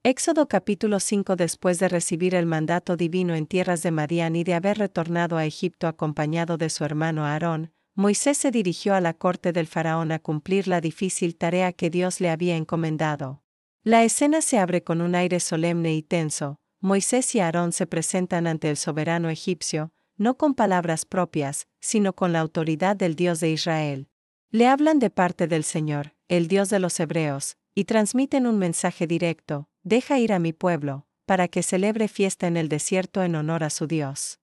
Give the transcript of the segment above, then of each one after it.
Éxodo capítulo 5. Después de recibir el mandato divino en tierras de Madián y de haber retornado a Egipto acompañado de su hermano Aarón, Moisés se dirigió a la corte del faraón a cumplir la difícil tarea que Dios le había encomendado. La escena se abre con un aire solemne y tenso. Moisés y Aarón se presentan ante el soberano egipcio, no con palabras propias, sino con la autoridad del Dios de Israel. Le hablan de parte del Señor, el Dios de los hebreos, y transmiten un mensaje directo: deja ir a mi pueblo, para que celebre fiesta en el desierto en honor a su Dios.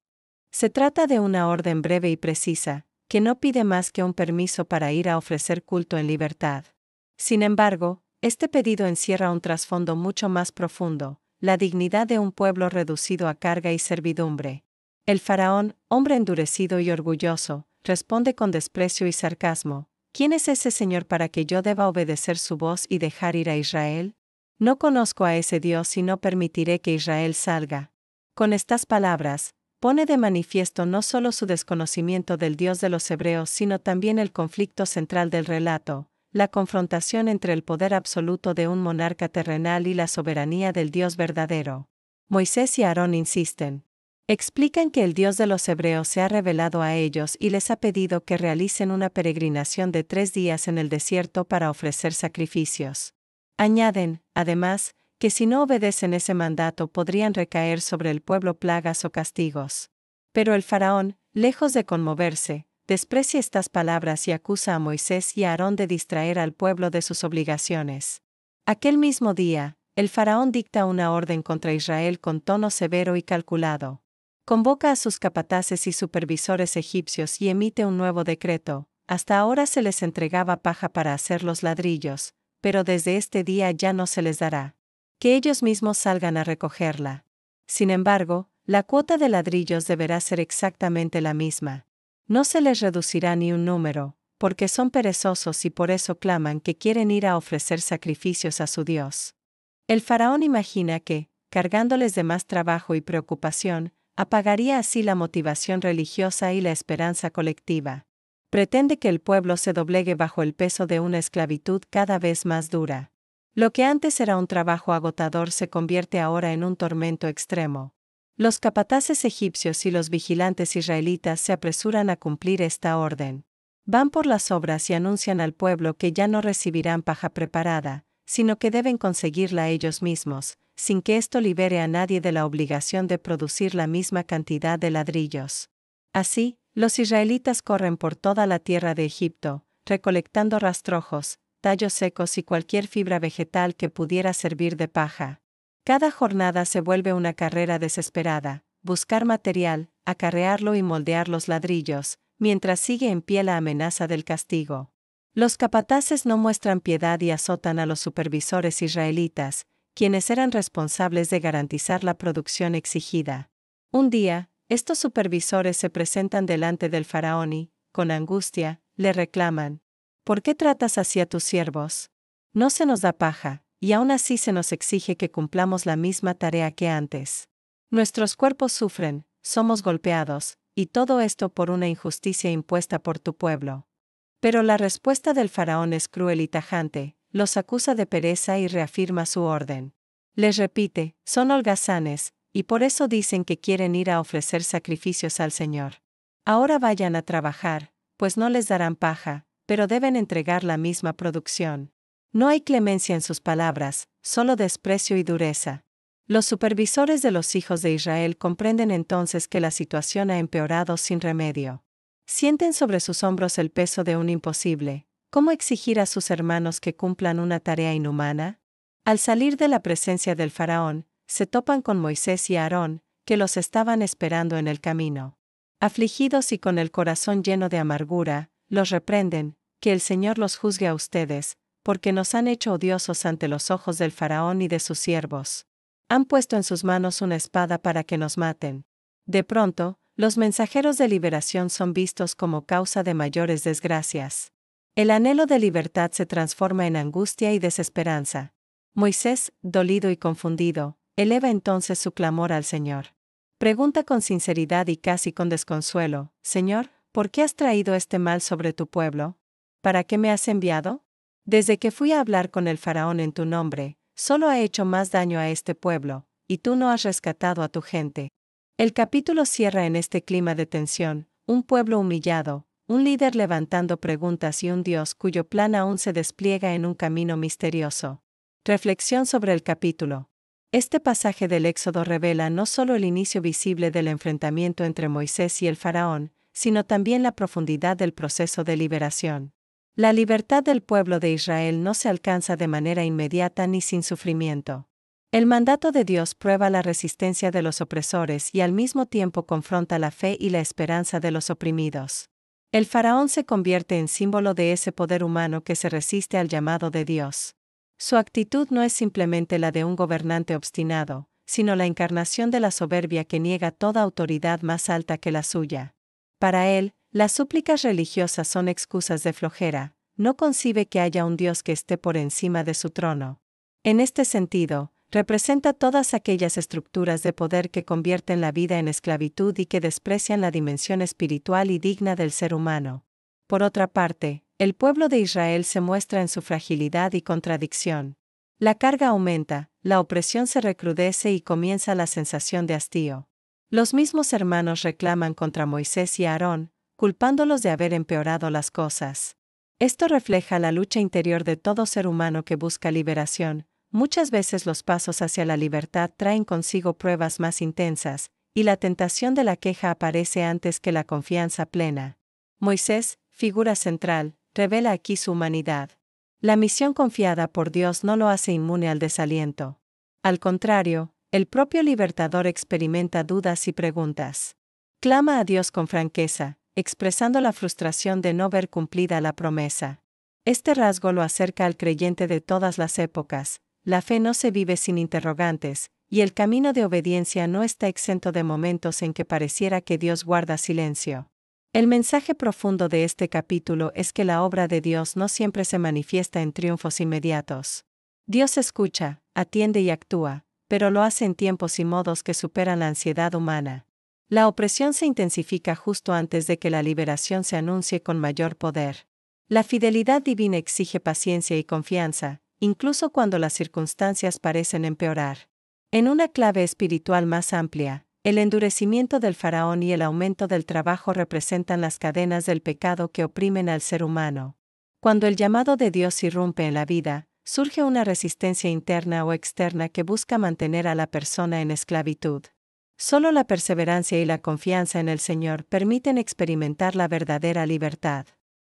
Se trata de una orden breve y precisa, que no pide más que un permiso para ir a ofrecer culto en libertad. Sin embargo, este pedido encierra un trasfondo mucho más profundo: la dignidad de un pueblo reducido a carga y servidumbre. El faraón, hombre endurecido y orgulloso, responde con desprecio y sarcasmo: ¿quién es ese Señor para que yo deba obedecer su voz y dejar ir a Israel? No conozco a ese Dios y no permitiré que Israel salga. Con estas palabras, pone de manifiesto no solo su desconocimiento del Dios de los hebreos, sino también el conflicto central del relato: la confrontación entre el poder absoluto de un monarca terrenal y la soberanía del Dios verdadero. Moisés y Aarón insisten. Explican que el Dios de los hebreos se ha revelado a ellos y les ha pedido que realicen una peregrinación de 3 días en el desierto para ofrecer sacrificios. Añaden, además, que si no obedecen ese mandato podrían recaer sobre el pueblo plagas o castigos. Pero el faraón, lejos de conmoverse, desprecia estas palabras y acusa a Moisés y a Aarón de distraer al pueblo de sus obligaciones. Aquel mismo día, el faraón dicta una orden contra Israel con tono severo y calculado. Convoca a sus capataces y supervisores egipcios y emite un nuevo decreto: hasta ahora se les entregaba paja para hacer los ladrillos, pero desde este día ya no se les dará. Que ellos mismos salgan a recogerla. Sin embargo, la cuota de ladrillos deberá ser exactamente la misma. No se les reducirá ni un número, porque son perezosos y por eso claman que quieren ir a ofrecer sacrificios a su Dios. El faraón imagina que, cargándoles de más trabajo y preocupación, apagaría así la motivación religiosa y la esperanza colectiva. Pretende que el pueblo se doblegue bajo el peso de una esclavitud cada vez más dura. Lo que antes era un trabajo agotador se convierte ahora en un tormento extremo. Los capataces egipcios y los vigilantes israelitas se apresuran a cumplir esta orden. Van por las obras y anuncian al pueblo que ya no recibirán paja preparada, sino que deben conseguirla ellos mismos, sin que esto libere a nadie de la obligación de producir la misma cantidad de ladrillos. Así, los israelitas corren por toda la tierra de Egipto, recolectando rastrojos, tallos secos y cualquier fibra vegetal que pudiera servir de paja. Cada jornada se vuelve una carrera desesperada: buscar material, acarrearlo y moldear los ladrillos, mientras sigue en pie la amenaza del castigo. Los capataces no muestran piedad y azotan a los supervisores israelitas, quienes eran responsables de garantizar la producción exigida. Un día, estos supervisores se presentan delante del faraón y, con angustia, le reclaman: ¿por qué tratas así a tus siervos? No se nos da paja, y aún así se nos exige que cumplamos la misma tarea que antes. Nuestros cuerpos sufren, somos golpeados, y todo esto por una injusticia impuesta por tu pueblo. Pero la respuesta del faraón es cruel y tajante: los acusa de pereza y reafirma su orden. Les repite: son holgazanes, y por eso dicen que quieren ir a ofrecer sacrificios al Señor. Ahora vayan a trabajar, pues no les darán paja, pero deben entregar la misma producción. No hay clemencia en sus palabras, solo desprecio y dureza. Los supervisores de los hijos de Israel comprenden entonces que la situación ha empeorado sin remedio. Sienten sobre sus hombros el peso de un imposible: ¿cómo exigir a sus hermanos que cumplan una tarea inhumana? Al salir de la presencia del faraón, se topan con Moisés y Aarón, que los estaban esperando en el camino. Afligidos y con el corazón lleno de amargura, los reprenden: que el Señor los juzgue a ustedes, porque nos han hecho odiosos ante los ojos del faraón y de sus siervos. Han puesto en sus manos una espada para que nos maten. De pronto, los mensajeros de liberación son vistos como causa de mayores desgracias. El anhelo de libertad se transforma en angustia y desesperanza. Moisés, dolido y confundido, eleva entonces su clamor al Señor. Pregunta con sinceridad y casi con desconsuelo: Señor, ¿por qué has traído este mal sobre tu pueblo? ¿Para qué me has enviado? Desde que fui a hablar con el faraón en tu nombre, solo ha hecho más daño a este pueblo, y tú no has rescatado a tu gente. El capítulo cierra en este clima de tensión, un pueblo humillado, un líder levantando preguntas y un Dios cuyo plan aún se despliega en un camino misterioso. Reflexión sobre el capítulo. Este pasaje del Éxodo revela no solo el inicio visible del enfrentamiento entre Moisés y el faraón, sino también la profundidad del proceso de liberación. La libertad del pueblo de Israel no se alcanza de manera inmediata ni sin sufrimiento. El mandato de Dios prueba la resistencia de los opresores y al mismo tiempo confronta la fe y la esperanza de los oprimidos. El faraón se convierte en símbolo de ese poder humano que se resiste al llamado de Dios. Su actitud no es simplemente la de un gobernante obstinado, sino la encarnación de la soberbia que niega toda autoridad más alta que la suya. Para él, las súplicas religiosas son excusas de flojera, no concibe que haya un Dios que esté por encima de su trono. En este sentido, representa todas aquellas estructuras de poder que convierten la vida en esclavitud y que desprecian la dimensión espiritual y digna del ser humano. Por otra parte, el pueblo de Israel se muestra en su fragilidad y contradicción. La carga aumenta, la opresión se recrudece y comienza la sensación de hastío. Los mismos hermanos reclaman contra Moisés y Aarón, culpándolos de haber empeorado las cosas. Esto refleja la lucha interior de todo ser humano que busca liberación. Muchas veces los pasos hacia la libertad traen consigo pruebas más intensas, y la tentación de la queja aparece antes que la confianza plena. Moisés, figura central, revela aquí su humanidad. La misión confiada por Dios no lo hace inmune al desaliento. Al contrario, el propio libertador experimenta dudas y preguntas. Clama a Dios con franqueza, expresando la frustración de no ver cumplida la promesa. Este rasgo lo acerca al creyente de todas las épocas. La fe no se vive sin interrogantes, y el camino de obediencia no está exento de momentos en que pareciera que Dios guarda silencio. El mensaje profundo de este capítulo es que la obra de Dios no siempre se manifiesta en triunfos inmediatos. Dios escucha, atiende y actúa, pero lo hace en tiempos y modos que superan la ansiedad humana. La opresión se intensifica justo antes de que la liberación se anuncie con mayor poder. La fidelidad divina exige paciencia y confianza, incluso cuando las circunstancias parecen empeorar. En una clave espiritual más amplia, el endurecimiento del faraón y el aumento del trabajo representan las cadenas del pecado que oprimen al ser humano. Cuando el llamado de Dios irrumpe en la vida, surge una resistencia interna o externa que busca mantener a la persona en esclavitud. Solo la perseverancia y la confianza en el Señor permiten experimentar la verdadera libertad.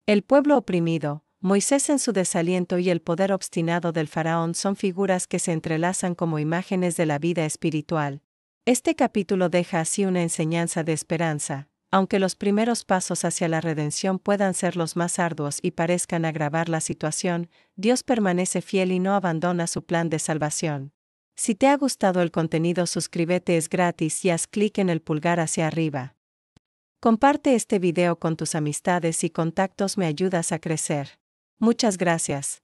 El pueblo oprimido, Moisés en su desaliento y el poder obstinado del faraón son figuras que se entrelazan como imágenes de la vida espiritual. Este capítulo deja así una enseñanza de esperanza, aunque los primeros pasos hacia la redención puedan ser los más arduos y parezcan agravar la situación, Dios permanece fiel y no abandona su plan de salvación. Si te ha gustado el contenido, suscríbete, es gratis y haz clic en el pulgar hacia arriba. Comparte este video con tus amistades y contactos, me ayudas a crecer. Muchas gracias.